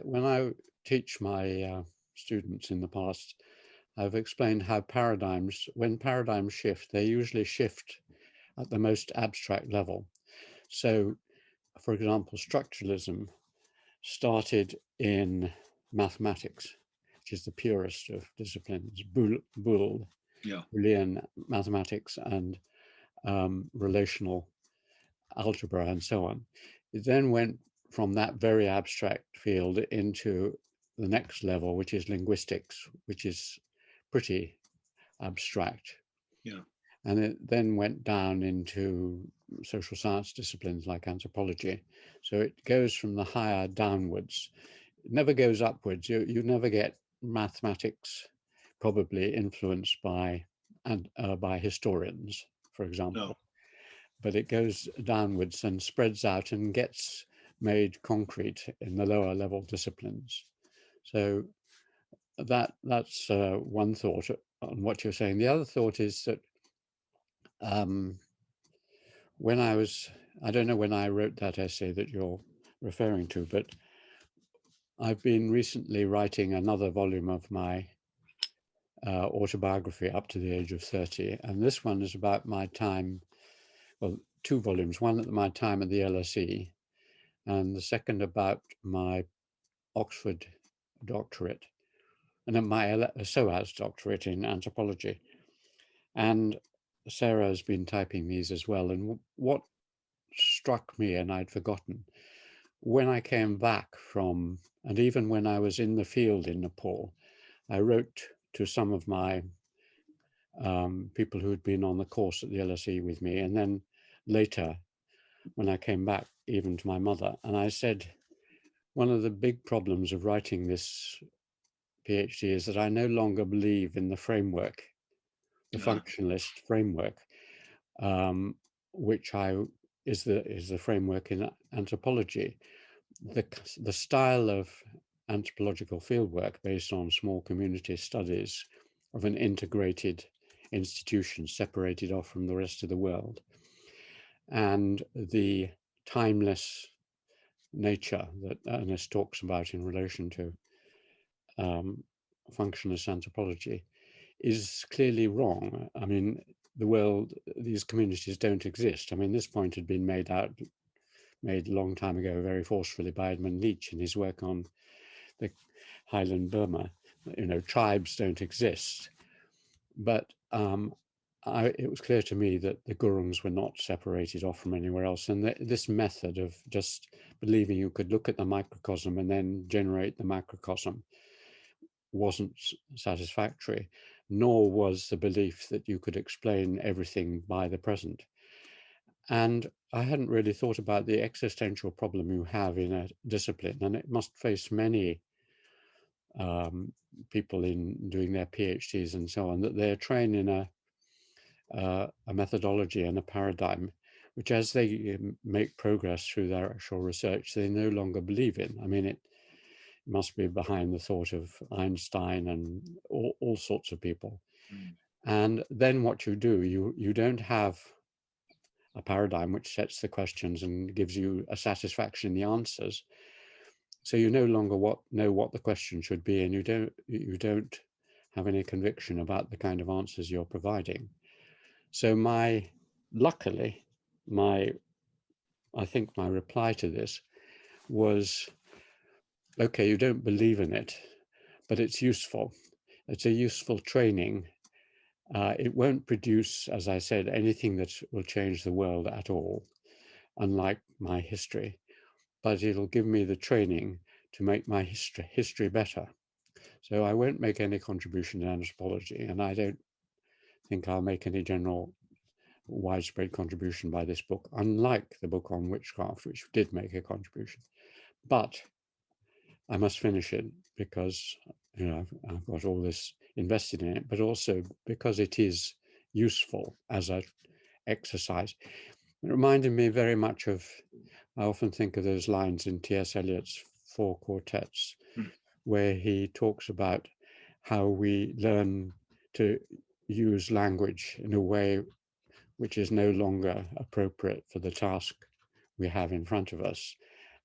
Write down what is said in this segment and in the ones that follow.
when I teach my students in the past, I've explained how when paradigms shift, they usually shift at the most abstract level. So, for example, structuralism started in mathematics, which is the purest of disciplines, Boolean mathematics and relational algebra and so on. It then went from that very abstract field into the next level, which is linguistics, which is pretty abstract. Yeah. And it then went down into social science disciplines like anthropology. So it goes from the higher downwards. It never goes upwards. You never get mathematics probably influenced by historians, for No. example, but it goes downwards and spreads out and gets made concrete in the lower level disciplines. So that's one thought on what you're saying. The other thought is that um, I don't know when I wrote that essay that you're referring to, but I've been recently writing another volume of my autobiography up to the age of 30. And this one is about my time, well, two volumes, one at my time at the LSE, and the second about my Oxford doctorate, and then my SOAS doctorate in anthropology. And Sarah has been typing these as well. And what struck me, and I'd forgotten, when I came back from, and even when I was in the field in Nepal, I wrote to some of my people who had been on the course at the LSE with me. And then later, when I came back, even to my mother, and I said, one of the big problems of writing this PhD is that I no longer believe in the framework, the functionalist framework, um, which is the framework in anthropology. The style of anthropological fieldwork based on small community studies of an integrated institution separated off from the rest of the world, and the timeless nature that Ernest talks about in relation to functionalist anthropology is clearly wrong. I mean, these communities don't exist. I mean, this point had been made a long time ago very forcefully by Edmund Leach in his work on the Highland Burma. Tribes don't exist. But it was clear to me that the Gurungs were not separated off from anywhere else. And this method of just believing you could look at the microcosm and then generate the macrocosm wasn't satisfactory, nor was the belief that you could explain everything by the present. And I hadn't really thought about the existential problem you have in a discipline, and it must face many people in doing their PhDs and so on, that they're trained in a methodology and a paradigm, which as they make progress through their actual research, they no longer believe in. I mean, it must be behind the thought of Einstein and all sorts of people. Mm. And then what you do, you don't have a paradigm which sets the questions and gives you a satisfaction in the answers. So you no longer know what the question should be, and you don't have any conviction about the kind of answers you're providing. So luckily, I think my reply to this was, okay, you don't believe in it, but it's useful. It's a useful training. It won't produce, as I said, anything that will change the world at all, unlike my history, but it'll give me the training to make my history better. So I won't make any contribution in anthropology, and I don't think I'll make any general widespread contribution by this book, unlike the book on witchcraft, which did make a contribution. But I must finish it because I've got all this invested in it, but also because it is useful as an exercise. It reminded me very much of, I often think of those lines in T.S. Eliot's Four Quartets, where he talks about how we learn to use language in a way which is no longer appropriate for the task we have in front of us.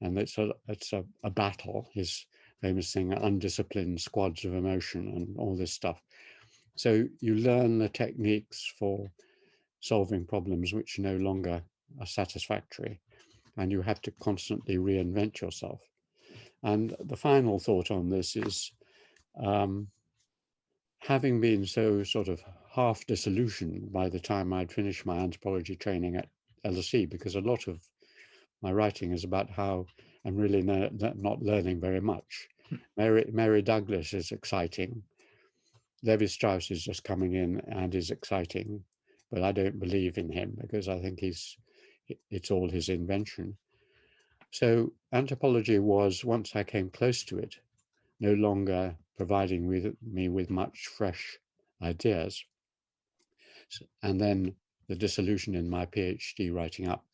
And it's a battle. His famous thing, undisciplined squads of emotion and all this stuff. So you learn the techniques for solving problems which no longer are satisfactory, and you have to constantly reinvent yourself. And the final thought on this is, having been so sort of half disillusioned by the time I'd finished my anthropology training at LSE, because a lot of my writing is about how I'm really not learning very much. Mary Douglas is exciting. Levi Strauss is just coming in and is exciting, but I don't believe in him because I think it's all his invention. So anthropology was, once I came close to it, no longer providing me with much fresh ideas. And then the dissolution in my PhD writing up.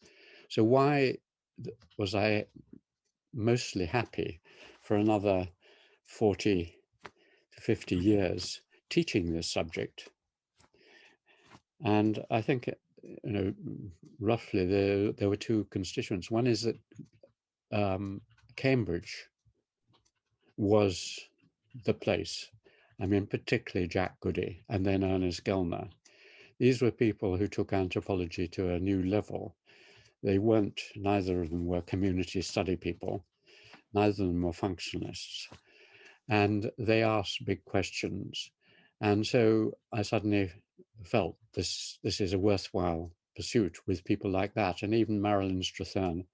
So why was I mostly happy for another 40 to 50 years teaching this subject? And I think, roughly there were two constituents. One is that Cambridge was the place. I mean, particularly Jack Goody and then Ernest Gellner. These were people who took anthropology to a new level. Neither of them were community study people, neither of them were functionalists. And they asked big questions. And so I suddenly felt this is a worthwhile pursuit with people like that, and even Marilyn Strathern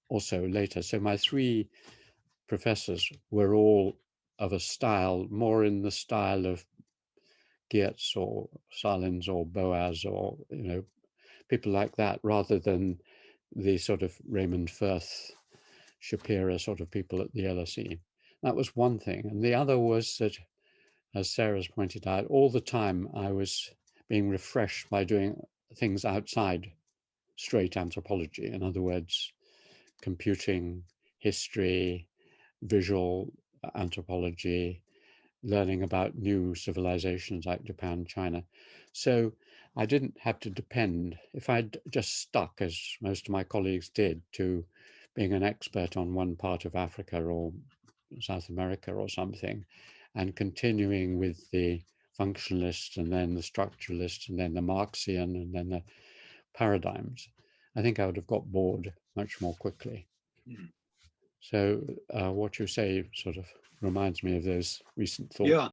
also later. So my three professors were all of a style, more in the style of Geertz or Salins or Boas or, people like that, rather than the sort of Raymond Firth, Shapira sort of people at the LSE. That was one thing. And the other was that, as Sarah's pointed out, all the time I was being refreshed by doing things outside straight anthropology. In other words, computing, history, visual anthropology, learning about new civilizations like Japan, China. So I didn't have to depend, if I'd just stuck, as most of my colleagues did, to being an expert on one part of Africa or South America or something, and continuing with the functionalists and then the structuralists and then the Marxian and then the paradigms, I think I would have got bored much more quickly. So what you say sort of reminds me of those recent thoughts. Yeah,